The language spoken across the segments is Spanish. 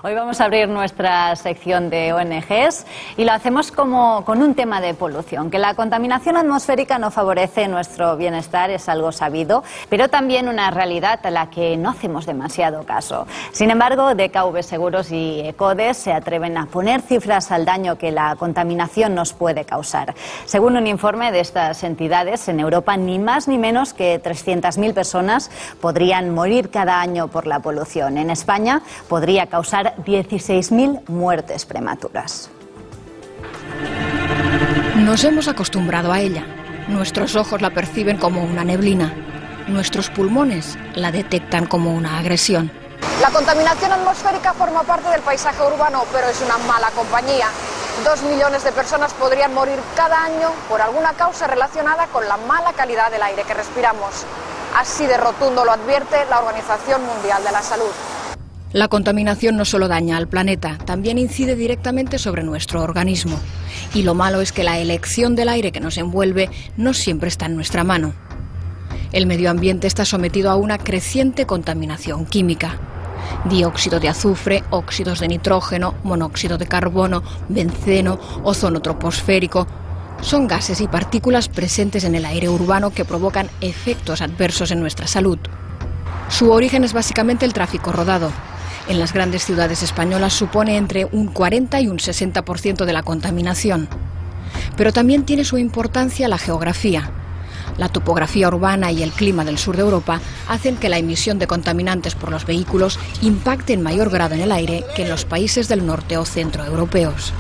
Hoy vamos a abrir nuestra sección de ONGs y lo hacemos con un tema de polución, que la contaminación atmosférica no favorece nuestro bienestar, es algo sabido, pero también una realidad a la que no hacemos demasiado caso. Sin embargo, DKV Seguros y ECODES se atreven a poner cifras al daño que la contaminación nos puede causar. Según un informe de estas entidades, en Europa ni más ni menos que 300.000 personas podrían morir cada año por la polución. En España podría causar 16.000 muertes prematuras. Nos hemos acostumbrado a ella. Nuestros ojos la perciben como una neblina. Nuestros pulmones la detectan como una agresión. La contaminación atmosférica forma parte del paisaje urbano, pero es una mala compañía. 2 millones de personas podrían morir cada año por alguna causa relacionada con la mala calidad del aire que respiramos. Así de rotundo lo advierte la Organización Mundial de la Salud. La contaminación no solo daña al planeta, también incide directamente sobre nuestro organismo. Y lo malo es que la elección del aire que nos envuelve no siempre está en nuestra mano. El medio ambiente está sometido a una creciente contaminación química. Dióxido de azufre, óxidos de nitrógeno, monóxido de carbono, benceno, ozono troposférico. Son gases y partículas presentes en el aire urbano que provocan efectos adversos en nuestra salud. Su origen es básicamente el tráfico rodado. En las grandes ciudades españolas supone entre un 40 y un 60% de la contaminación. Pero también tiene su importancia la geografía. La topografía urbana y el clima del sur de Europa hacen que la emisión de contaminantes por los vehículos impacte en mayor grado en el aire que en los países del norte o centro europeos.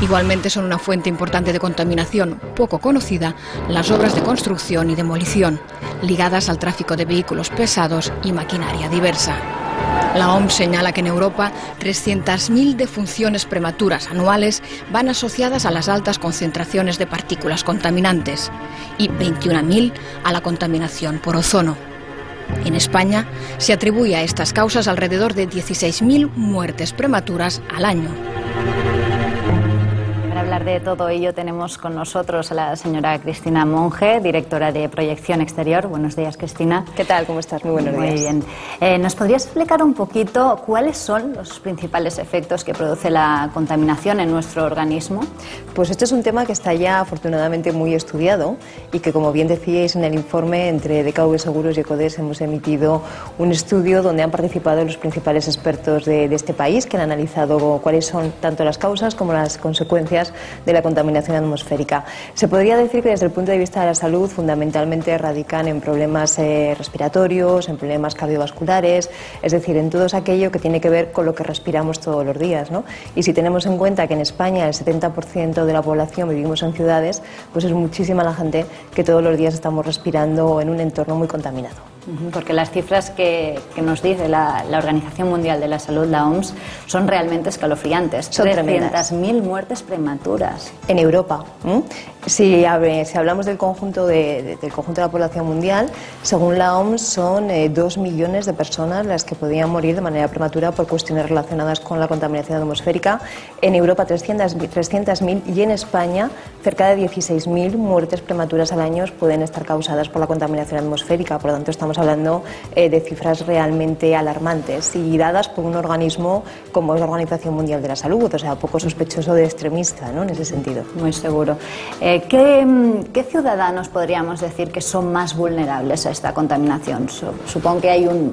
Igualmente son una fuente importante de contaminación poco conocida las obras de construcción y demolición, ligadas al tráfico de vehículos pesados y maquinaria diversa. La OMS señala que en Europa 300.000 defunciones prematuras anuales van asociadas a las altas concentraciones de partículas contaminantes y 21.000 a la contaminación por ozono. En España se atribuye a estas causas alrededor de 16.000 muertes prematuras al año. Para hablar de todo ello tenemos con nosotros a la señora Cristina Monge, directora de Proyección Exterior. Buenos días, Cristina. ¿Qué tal? ¿Cómo estás? Muy buenos días. Muy bien. ¿Nos podrías explicar un poquito cuáles son los principales efectos que produce la contaminación en nuestro organismo? Pues este es un tema que está ya afortunadamente muy estudiado y que, como bien decíais en el informe, entre DKV Seguros y ECODES hemos emitido un estudio donde han participado los principales expertos de este país, que han analizado cuáles son tanto las causas como las consecuencias de la contaminación atmosférica. Se podría decir que desde el punto de vista de la salud fundamentalmente radican en problemas respiratorios, en problemas cardiovasculares, es decir, en todo aquello que tiene que ver con lo que respiramos todos los días, ¿no? Y si tenemos en cuenta que en España el 70% de la población vivimos en ciudades, pues es muchísima la gente que todos los días estamos respirando en un entorno muy contaminado. Porque las cifras que nos dice la Organización Mundial de la Salud, la OMS, son realmente escalofriantes. Son tremendas. 300.000 muertes prematuras. En Europa. Si hablamos del conjunto de la población mundial, según la OMS son 2 millones de personas las que podían morir de manera prematura por cuestiones relacionadas con la contaminación atmosférica. En Europa 300.000 y en España cerca de 16.000 muertes prematuras al año pueden estar causadas por la contaminación atmosférica. Por lo tanto, estamos hablando de cifras realmente alarmantes y dadas por un organismo como es la Organización Mundial de la Salud, o sea, poco sospechoso de extremista, ¿no?, en ese sentido. Muy seguro. ¿Qué ciudadanos podríamos decir que son más vulnerables a esta contaminación? Supongo que hay una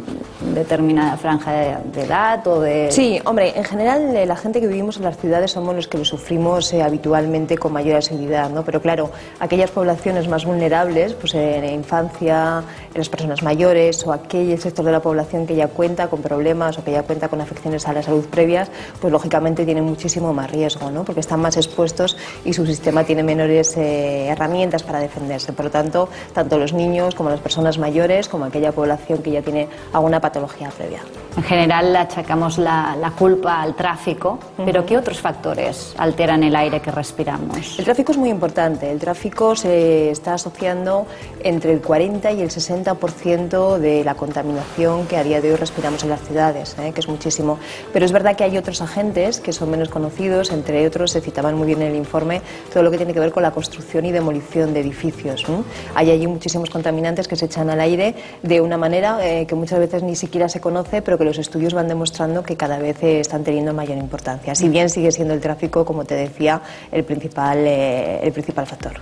determinada franja de edad o de... Sí, hombre, en general la gente que vivimos en las ciudades somos los que lo sufrimos habitualmente con mayor asiduidad, ¿no? Pero claro, aquellas poblaciones más vulnerables, pues en la infancia, en las personas mayores o aquel sector de la población que ya cuenta con problemas o que ya cuenta con afecciones a la salud previas, pues lógicamente tienen muchísimo más riesgo, ¿no? Porque están más expuestos y su sistema tiene menores herramientas para defenderse. Por lo tanto, tanto los niños como las personas mayores como aquella población que ya tiene alguna patología previa. En general le achacamos la culpa al tráfico, pero ¿qué otros factores alteran el aire que respiramos? El tráfico es muy importante. El tráfico se está asociando entre el 40 y el 60% 10% de la contaminación que a día de hoy respiramos en las ciudades, que es muchísimo. Pero es verdad que hay otros agentes que son menos conocidos, entre otros se citaban muy bien en el informe todo lo que tiene que ver con la construcción y demolición de edificios. Hay allí muchísimos contaminantes que se echan al aire de una manera que muchas veces ni siquiera se conoce, pero que los estudios van demostrando que cada vez están teniendo mayor importancia. Si bien sigue siendo el tráfico, como te decía, el principal factor.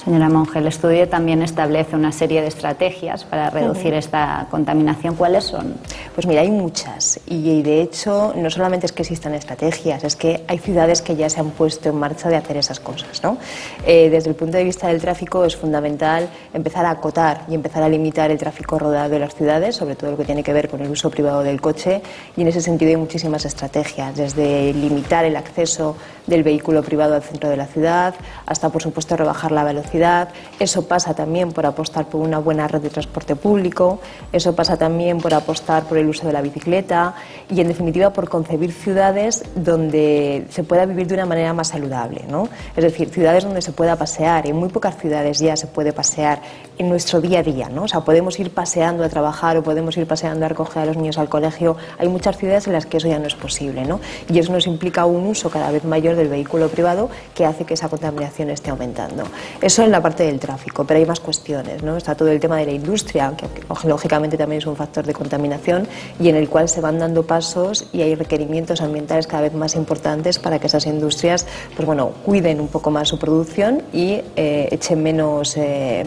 Señora Monge, el estudio también establece una serie de estrategias para reducir esta contaminación. ¿Cuáles son? Pues mira, hay muchas y de hecho no solamente es que existan estrategias, es que hay ciudades que ya se han puesto en marcha de hacer esas cosas, ¿no? Desde el punto de vista del tráfico es fundamental empezar a acotar y empezar a limitar el tráfico rodado de las ciudades, sobre todo lo que tiene que ver con el uso privado del coche, y en ese sentido hay muchísimas estrategias, desde limitar el acceso del vehículo privado al centro de la ciudad hasta, por supuesto, rebajar la velocidad. Eso pasa también por apostar por una buena red de transporte público, eso pasa también por apostar por el uso de la bicicleta y, en definitiva, por concebir ciudades donde se pueda vivir de una manera más saludable, ¿no? Es decir, ciudades donde se pueda pasear. En muy pocas ciudades ya se puede pasear en nuestro día a día, ¿no? O sea, podemos ir paseando a trabajar o podemos ir paseando a recoger a los niños al colegio. Hay muchas ciudades en las que eso ya no es posible, ¿no? Y eso nos implica un uso cada vez mayor del vehículo privado que hace que esa contaminación esté aumentando. Eso en la parte del tráfico, pero hay más cuestiones, ¿no? Está todo el tema de la industria, que lógicamente también es un factor de contaminación y en el cual se van dando pasos y hay requerimientos ambientales cada vez más importantes para que esas industrias, pues bueno, cuiden un poco más su producción y echen menos,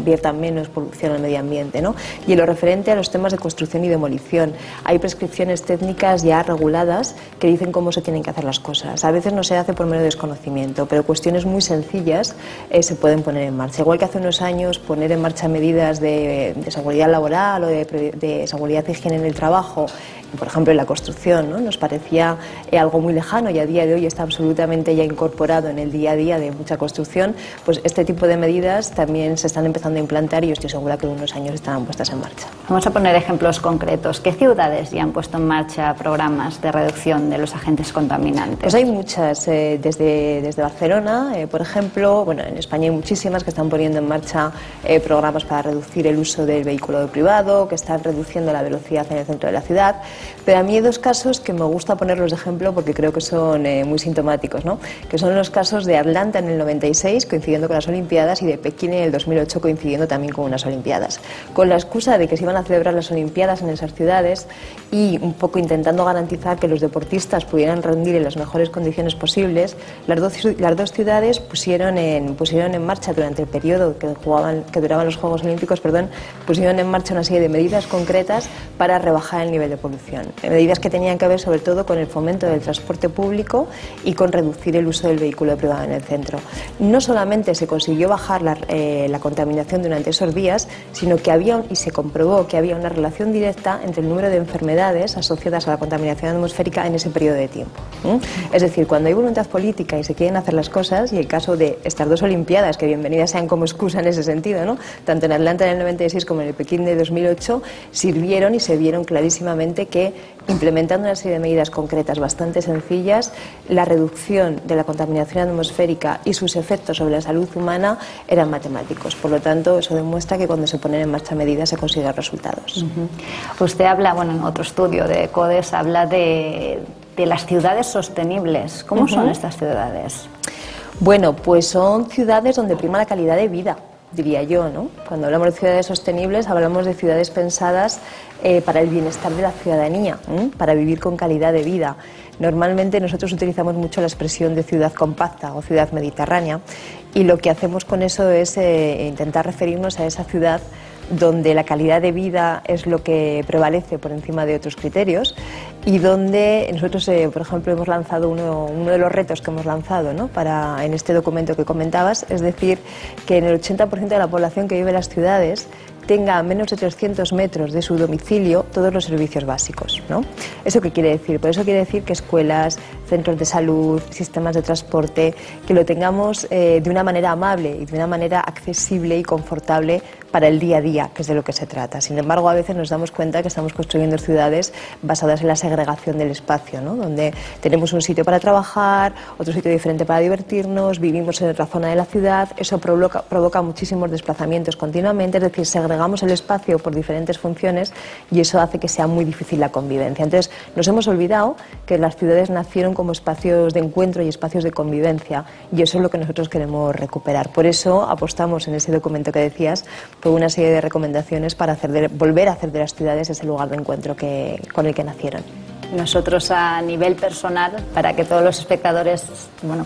viertan menos producción al medio ambiente, ¿no? Y en lo referente a los temas de construcción y demolición, hay prescripciones técnicas ya reguladas que dicen cómo se tienen que hacer las cosas. A veces no se hace por mero desconocimiento, pero cuestiones muy sencillas se pueden poner en marcha. Igual que hace unos años poner en marcha medidas de seguridad laboral o de seguridad y higiene en el trabajo, por ejemplo en la construcción, ¿no? Nos parecía algo muy lejano y a día de hoy está absolutamente ya incorporado en el día a día de mucha construcción, pues este tipo de medidas también se están empezando a implantar y yo estoy segura que en unos años estarán puestas en marcha. Vamos a poner ejemplos concretos. ¿Qué ciudades ya han puesto en marcha programas de reducción de los agentes contaminantes? Pues hay muchas, desde Barcelona, por ejemplo, bueno, en España hay muchísimas que están poniendo en marcha programas para reducir el uso del vehículo privado, que están reduciendo la velocidad en el centro de la ciudad, pero a mí hay dos casos que me gusta ponerlos de ejemplo porque creo que son muy sintomáticos, ¿no? Que son los casos de Atlanta en el 96, coincidiendo con las Olimpiadas, y de Pekín en el 2008, coincidiendo también con unas Olimpiadas. Con la excusa de que se iban a celebrar las Olimpiadas en esas ciudades y un poco intentando garantizar que los deportistas pudieran rendir en las mejores condiciones posibles, las dos ciudades pusieron en marcha durante el periodo que duraban los Juegos Olímpicos, pusieron en marcha una serie de medidas concretas para rebajar el nivel de polución. Medidas que tenían que ver sobre todo con el fomento del transporte público y con reducir el uso del vehículo privado en el centro. No solamente se consiguió bajar la contaminación durante esos días, sino que se comprobó que había una relación directa entre el número de enfermedades asociadas a la contaminación atmosférica en ese periodo de tiempo. Es decir, cuando hay voluntad política y se quieren hacer las cosas, y el caso de estas dos Olimpiadas, que bienvenidas sean como excusa en ese sentido, ¿no? Tanto en Atlanta en el 96 como en el Pekín de 2008, sirvieron y se vieron clarísimamente que, implementando una serie de medidas concretas bastante sencillas, la reducción de la contaminación atmosférica y sus efectos sobre la salud humana eran matemáticos. Por lo tanto, eso demuestra que cuando se ponen en marcha medidas se consiguen resultados. Usted habla, bueno, en otro estudio de CODES, habla de las ciudades sostenibles. ¿Cómo son estas ciudades? Bueno, pues son ciudades donde prima la calidad de vida, diría yo, ¿no? Cuando hablamos de ciudades sostenibles, hablamos de ciudades pensadas para el bienestar de la ciudadanía, para vivir con calidad de vida. Normalmente nosotros utilizamos mucho la expresión de ciudad compacta o ciudad mediterránea y lo que hacemos con eso es intentar referirnos a esa ciudad donde la calidad de vida es lo que prevalece por encima de otros criterios y donde nosotros, por ejemplo, hemos lanzado uno de los retos que hemos lanzado, ¿no? En este documento que comentabas, es decir, que en el 80% de la población que vive en las ciudades tenga a menos de 300 metros de su domicilio todos los servicios básicos, ¿no? ¿Eso qué quiere decir? Pues eso quiere decir que escuelas, centros de salud, sistemas de transporte, que lo tengamos de una manera amable y de una manera accesible y confortable para el día a día, que es de lo que se trata. Sin embargo, a veces nos damos cuenta que estamos construyendo ciudades basadas en la segregación del espacio, ¿no? Donde tenemos un sitio para trabajar, otro sitio diferente para divertirnos, vivimos en otra zona de la ciudad, eso provoca muchísimos desplazamientos continuamente, es decir, segregamos el espacio por diferentes funciones y eso hace que sea muy difícil la convivencia. Entonces, nos hemos olvidado que las ciudades nacieron como espacios de encuentro y espacios de convivencia y eso es lo que nosotros queremos recuperar. Por eso apostamos en ese documento que decías por una serie de recomendaciones para volver a hacer de las ciudades ese lugar de encuentro con el que nacieron. Nosotros a nivel personal, para que todos los espectadores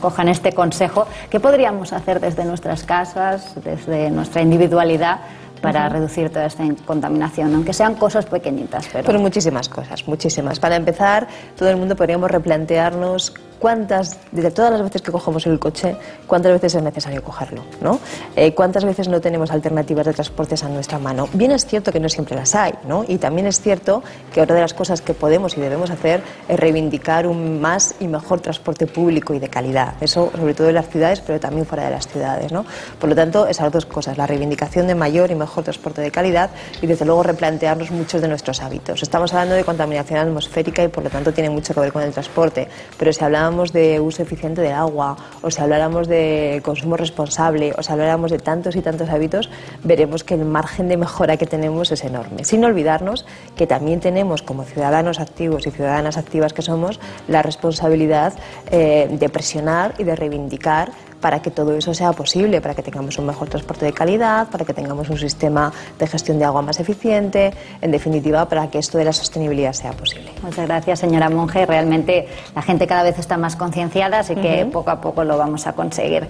cojan este consejo, ¿qué podríamos hacer desde nuestras casas, desde nuestra individualidad, para reducir toda esta contaminación, aunque sean cosas pequeñitas? Pero muchísimas cosas, muchísimas. Para empezar, todo el mundo podríamos replantearnos de todas las veces que cogemos el coche, cuántas veces es necesario cogerlo, ¿no? Cuántas veces no tenemos alternativas de transportes a nuestra mano. Bien es cierto que no siempre las hay, ¿no? Y también es cierto que otra de las cosas que podemos y debemos hacer es reivindicar un más y mejor transporte público y de calidad. Eso sobre todo en las ciudades, pero también fuera de las ciudades, ¿no? Por lo tanto, esas dos cosas, la reivindicación de mayor y mejor transporte de calidad y desde luego replantearnos muchos de nuestros hábitos. Estamos hablando de contaminación atmosférica y por lo tanto tiene mucho que ver con el transporte, pero si hablamos de uso eficiente del agua, o si habláramos de consumo responsable, o si habláramos de tantos y tantos hábitos, veremos que el margen de mejora que tenemos es enorme. Sin olvidarnos que también tenemos, como ciudadanos activos y ciudadanas activas que somos, la responsabilidad de presionar y de reivindicar para que todo eso sea posible, para que tengamos un mejor transporte de calidad, para que tengamos un sistema de gestión de agua más eficiente, en definitiva, para que esto de la sostenibilidad sea posible. Muchas gracias, señora Monge. Realmente la gente cada vez está más concienciada, así que poco a poco lo vamos a conseguir.